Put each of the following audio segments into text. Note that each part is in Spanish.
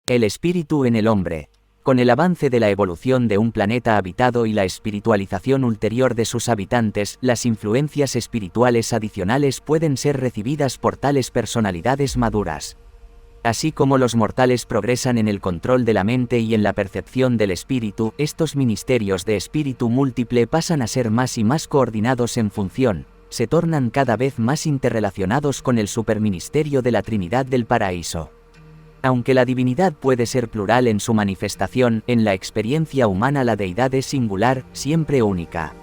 El espíritu en el hombre. Con el avance de la evolución de un planeta habitado y la espiritualización ulterior de sus habitantes, las influencias espirituales adicionales pueden ser recibidas por tales personalidades maduras. Así como los mortales progresan en el control de la mente y en la percepción del espíritu, estos ministerios de espíritu múltiple pasan a ser más y más coordinados en función, se tornan cada vez más interrelacionados con el superministerio de la Trinidad del Paraíso. Aunque la divinidad puede ser plural en su manifestación, en la experiencia humana la deidad es singular, siempre única.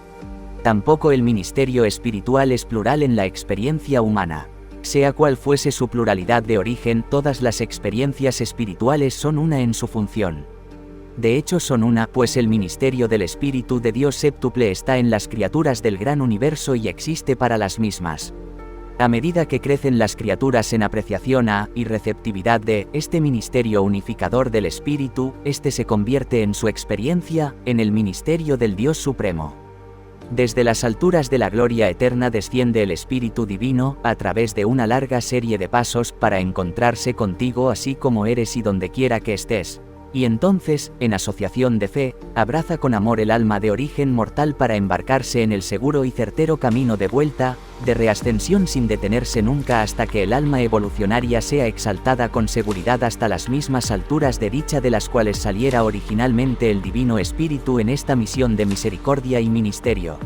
Tampoco el ministerio espiritual es plural en la experiencia humana. Sea cual fuese su pluralidad de origen, todas las experiencias espirituales son una en su función. De hecho son una, pues el ministerio del Espíritu de Dios séptuple está en las criaturas del gran universo y existe para las mismas. A medida que crecen las criaturas en apreciación a, y receptividad de, este ministerio unificador del Espíritu, este se convierte en su experiencia, en el ministerio del Dios Supremo. Desde las alturas de la gloria eterna desciende el Espíritu Divino, a través de una larga serie de pasos, para encontrarse contigo así como eres y donde quiera que estés. Y entonces, en asociación de fe, abraza con amor el alma de origen mortal para embarcarse en el seguro y certero camino de vuelta, de reascensión sin detenerse nunca hasta que el alma evolucionaria sea exaltada con seguridad hasta las mismas alturas de dicha de las cuales saliera originalmente el Divino Espíritu en esta misión de misericordia y ministerio.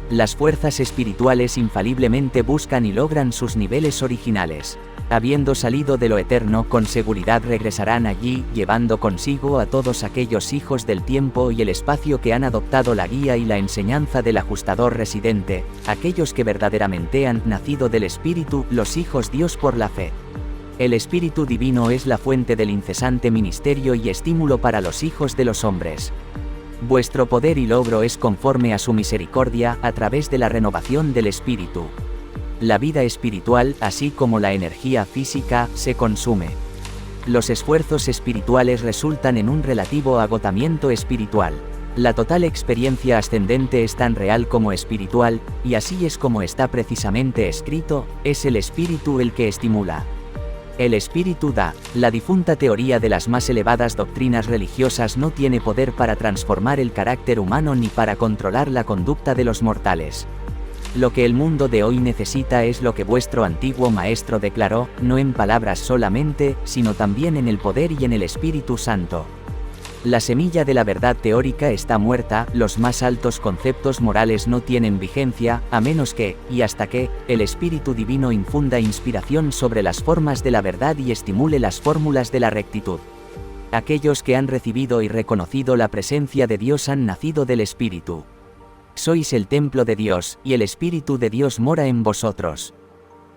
Las fuerzas espirituales infaliblemente buscan y logran sus niveles originales. Habiendo salido de lo eterno, con seguridad regresarán allí, llevando consigo a todos aquellos hijos del tiempo y el espacio que han adoptado la guía y la enseñanza del ajustador residente, aquellos que verdaderamente han nacido del Espíritu, los hijos Dios por la fe. El Espíritu Divino es la fuente del incesante ministerio y estímulo para los hijos de los hombres. Vuestro poder y logro es conforme a su misericordia, a través de la renovación del Espíritu. La vida espiritual, así como la energía física, se consume. Los esfuerzos espirituales resultan en un relativo agotamiento espiritual. La total experiencia ascendente es tan real como espiritual, y así es como está precisamente escrito, es el espíritu el que estimula. El espíritu da. La difunta teoría de las más elevadas doctrinas religiosas no tiene poder para transformar el carácter humano ni para controlar la conducta de los mortales. Lo que el mundo de hoy necesita es lo que vuestro antiguo maestro declaró, no en palabras solamente, sino también en el poder y en el Espíritu Santo. La semilla de la verdad teórica está muerta, los más altos conceptos morales no tienen vigencia, a menos que, y hasta que, el Espíritu Divino infunda inspiración sobre las formas de la verdad y estimule las fórmulas de la rectitud. Aquellos que han recibido y reconocido la presencia de Dios han nacido del Espíritu. Sois el templo de Dios, y el Espíritu de Dios mora en vosotros.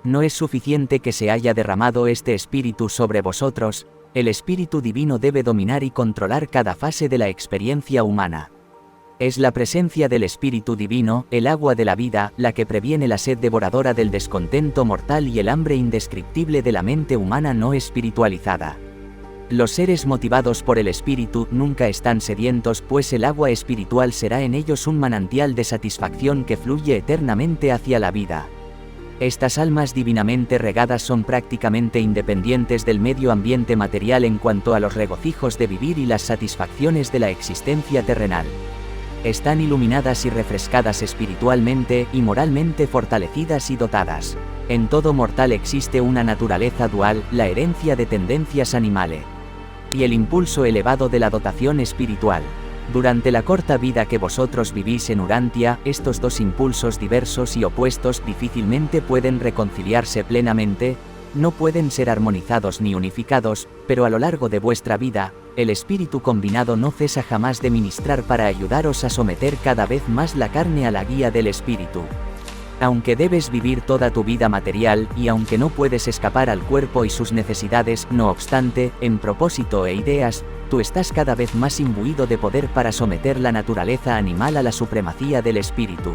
No es suficiente que se haya derramado este Espíritu sobre vosotros, el Espíritu Divino debe dominar y controlar cada fase de la experiencia humana. Es la presencia del Espíritu Divino, el agua de la vida, la que previene la sed devoradora del descontento mortal y el hambre indescriptible de la mente humana no espiritualizada. Los seres motivados por el Espíritu nunca están sedientos, pues el agua espiritual será en ellos un manantial de satisfacción que fluye eternamente hacia la vida. Estas almas divinamente regadas son prácticamente independientes del medio ambiente material en cuanto a los regocijos de vivir y las satisfacciones de la existencia terrenal. Están iluminadas y refrescadas espiritualmente y moralmente fortalecidas y dotadas. En todo mortal existe una naturaleza dual, la herencia de tendencias animales y el impulso elevado de la dotación espiritual. Durante la corta vida que vosotros vivís en Urantia, estos dos impulsos diversos y opuestos difícilmente pueden reconciliarse plenamente, no pueden ser armonizados ni unificados, pero a lo largo de vuestra vida, el espíritu combinado no cesa jamás de ministrar para ayudaros a someter cada vez más la carne a la guía del espíritu. Aunque debes vivir toda tu vida material, y aunque no puedes escapar al cuerpo y sus necesidades, no obstante, en propósito e ideas, tú estás cada vez más imbuido de poder para someter la naturaleza animal a la supremacía del espíritu.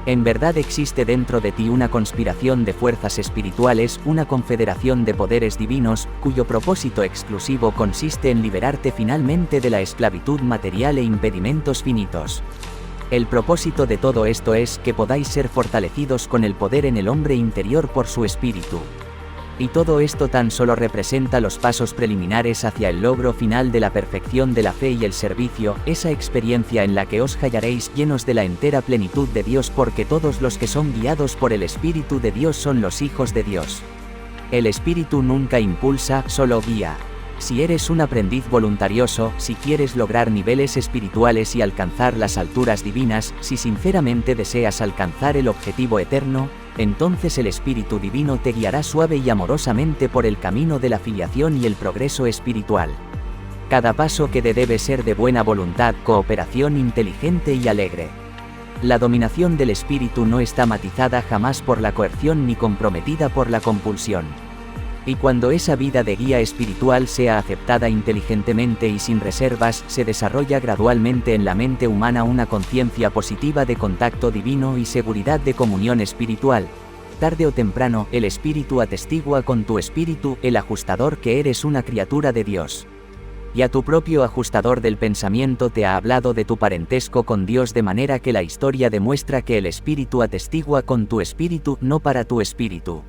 En verdad existe dentro de ti una conspiración de fuerzas espirituales, una confederación de poderes divinos, cuyo propósito exclusivo consiste en liberarte finalmente de la esclavitud material e impedimentos finitos. El propósito de todo esto es que podáis ser fortalecidos con el poder en el hombre interior por su espíritu. Y todo esto tan solo representa los pasos preliminares hacia el logro final de la perfección de la fe y el servicio, esa experiencia en la que os hallaréis llenos de la entera plenitud de Dios, porque todos los que son guiados por el Espíritu de Dios son los hijos de Dios. El Espíritu nunca impulsa, solo guía. Si eres un aprendiz voluntarioso, si quieres lograr niveles espirituales y alcanzar las alturas divinas, si sinceramente deseas alcanzar el objetivo eterno, entonces el Espíritu Divino te guiará suave y amorosamente por el camino de la filiación y el progreso espiritual. Cada paso que dé debe ser de buena voluntad, cooperación inteligente y alegre. La dominación del Espíritu no está matizada jamás por la coerción ni comprometida por la compulsión. Y cuando esa vida de guía espiritual sea aceptada inteligentemente y sin reservas, se desarrolla gradualmente en la mente humana una conciencia positiva de contacto divino y seguridad de comunión espiritual. Tarde o temprano, el Espíritu atestigua con tu espíritu, el ajustador, que eres una criatura de Dios. Y a tu propio ajustador del pensamiento te ha hablado de tu parentesco con Dios, de manera que la historia demuestra que el Espíritu atestigua con tu espíritu, no para tu espíritu.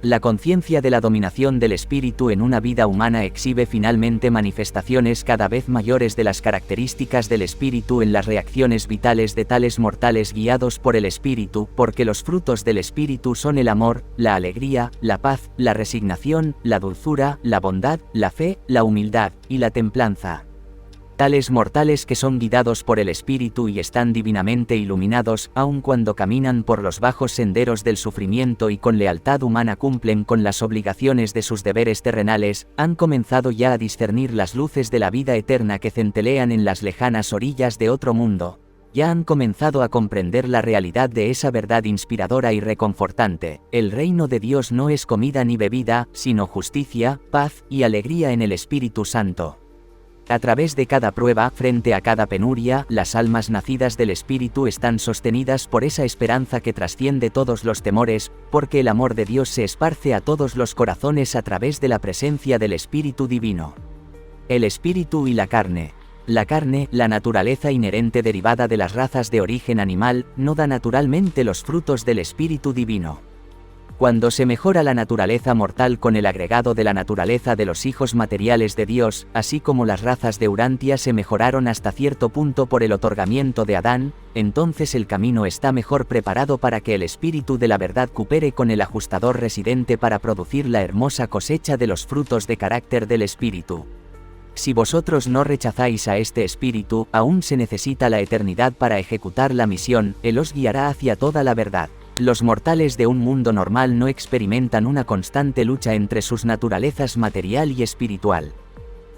La conciencia de la dominación del espíritu en una vida humana exhibe finalmente manifestaciones cada vez mayores de las características del espíritu en las reacciones vitales de tales mortales guiados por el espíritu, porque los frutos del espíritu son el amor, la alegría, la paz, la resignación, la dulzura, la bondad, la fe, la humildad y la templanza. Tales mortales que son guiados por el Espíritu y están divinamente iluminados, aun cuando caminan por los bajos senderos del sufrimiento y con lealtad humana cumplen con las obligaciones de sus deberes terrenales, han comenzado ya a discernir las luces de la vida eterna que centelean en las lejanas orillas de otro mundo. Ya han comenzado a comprender la realidad de esa verdad inspiradora y reconfortante: el reino de Dios no es comida ni bebida, sino justicia, paz y alegría en el Espíritu Santo. A través de cada prueba, frente a cada penuria, las almas nacidas del Espíritu están sostenidas por esa esperanza que trasciende todos los temores, porque el amor de Dios se esparce a todos los corazones a través de la presencia del Espíritu Divino. El Espíritu y la carne. La carne, la naturaleza inherente derivada de las razas de origen animal, no da naturalmente los frutos del Espíritu Divino. Cuando se mejora la naturaleza mortal con el agregado de la naturaleza de los hijos materiales de Dios, así como las razas de Urantia se mejoraron hasta cierto punto por el otorgamiento de Adán, entonces el camino está mejor preparado para que el Espíritu de la verdad coopere con el ajustador residente para producir la hermosa cosecha de los frutos de carácter del Espíritu. Si vosotros no rechazáis a este Espíritu, aún se necesita la eternidad para ejecutar la misión, Él os guiará hacia toda la verdad. Los mortales de un mundo normal no experimentan una constante lucha entre sus naturalezas material y espiritual.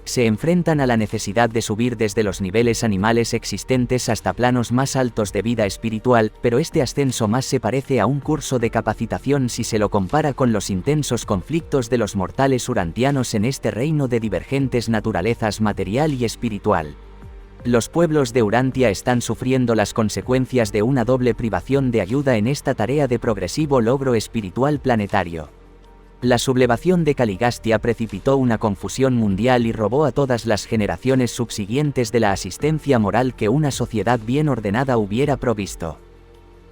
Se enfrentan a la necesidad de subir desde los niveles animales existentes hasta planos más altos de vida espiritual, pero este ascenso más se parece a un curso de capacitación si se lo compara con los intensos conflictos de los mortales urantianos en este reino de divergentes naturalezas material y espiritual. Los pueblos de Urantia están sufriendo las consecuencias de una doble privación de ayuda en esta tarea de progresivo logro espiritual planetario. La sublevación de Caligastia precipitó una confusión mundial y robó a todas las generaciones subsiguientes de la asistencia moral que una sociedad bien ordenada hubiera provisto.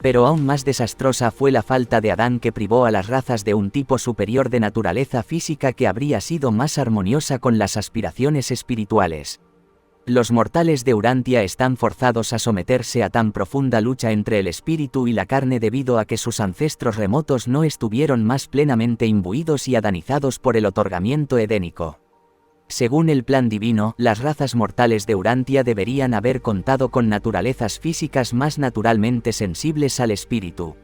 Pero aún más desastrosa fue la falta de Adán, que privó a las razas de un tipo superior de naturaleza física que habría sido más armoniosa con las aspiraciones espirituales. Los mortales de Urantia están forzados a someterse a tan profunda lucha entre el espíritu y la carne debido a que sus ancestros remotos no estuvieron más plenamente imbuidos y adanizados por el otorgamiento edénico. Según el plan divino, las razas mortales de Urantia deberían haber contado con naturalezas físicas más naturalmente sensibles al espíritu.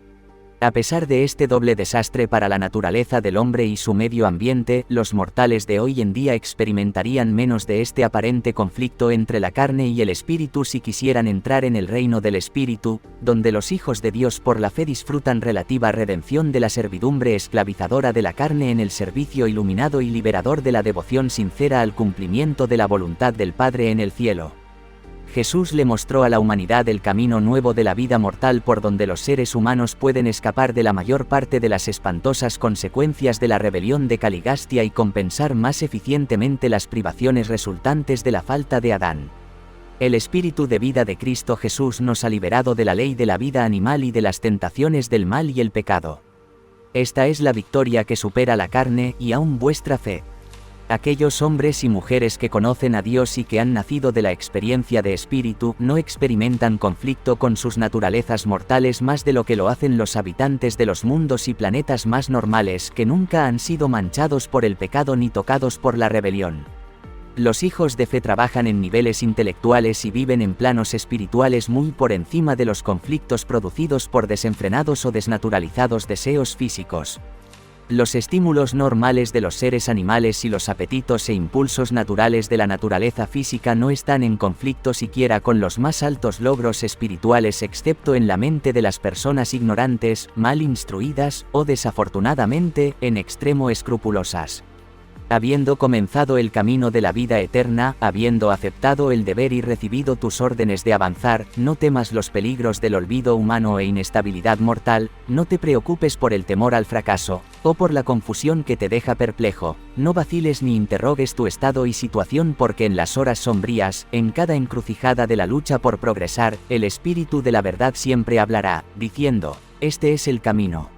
A pesar de este doble desastre para la naturaleza del hombre y su medio ambiente, los mortales de hoy en día experimentarían menos de este aparente conflicto entre la carne y el espíritu si quisieran entrar en el reino del espíritu, donde los hijos de Dios por la fe disfrutan relativa redención de la servidumbre esclavizadora de la carne en el servicio iluminado y liberador de la devoción sincera al cumplimiento de la voluntad del Padre en el cielo. Jesús le mostró a la humanidad el camino nuevo de la vida mortal por donde los seres humanos pueden escapar de la mayor parte de las espantosas consecuencias de la rebelión de Caligastia y compensar más eficientemente las privaciones resultantes de la falta de Adán. El Espíritu de vida de Cristo Jesús nos ha liberado de la ley de la vida animal y de las tentaciones del mal y el pecado. Esta es la victoria que supera la carne y aún vuestra fe. Aquellos hombres y mujeres que conocen a Dios y que han nacido de la experiencia de espíritu no experimentan conflicto con sus naturalezas mortales más de lo que lo hacen los habitantes de los mundos y planetas más normales que nunca han sido manchados por el pecado ni tocados por la rebelión. Los hijos de fe trabajan en niveles intelectuales y viven en planos espirituales muy por encima de los conflictos producidos por desenfrenados o desnaturalizados deseos físicos. Los estímulos normales de los seres animales y los apetitos e impulsos naturales de la naturaleza física no están en conflicto siquiera con los más altos logros espirituales excepto en la mente de las personas ignorantes, mal instruidas, o desafortunadamente, en extremo escrupulosas. Habiendo comenzado el camino de la vida eterna, habiendo aceptado el deber y recibido tus órdenes de avanzar, no temas los peligros del olvido humano e inestabilidad mortal, no te preocupes por el temor al fracaso, o por la confusión que te deja perplejo, no vaciles ni interrogues tu estado y situación porque en las horas sombrías, en cada encrucijada de la lucha por progresar, el Espíritu de la verdad siempre hablará, diciendo, este es el camino.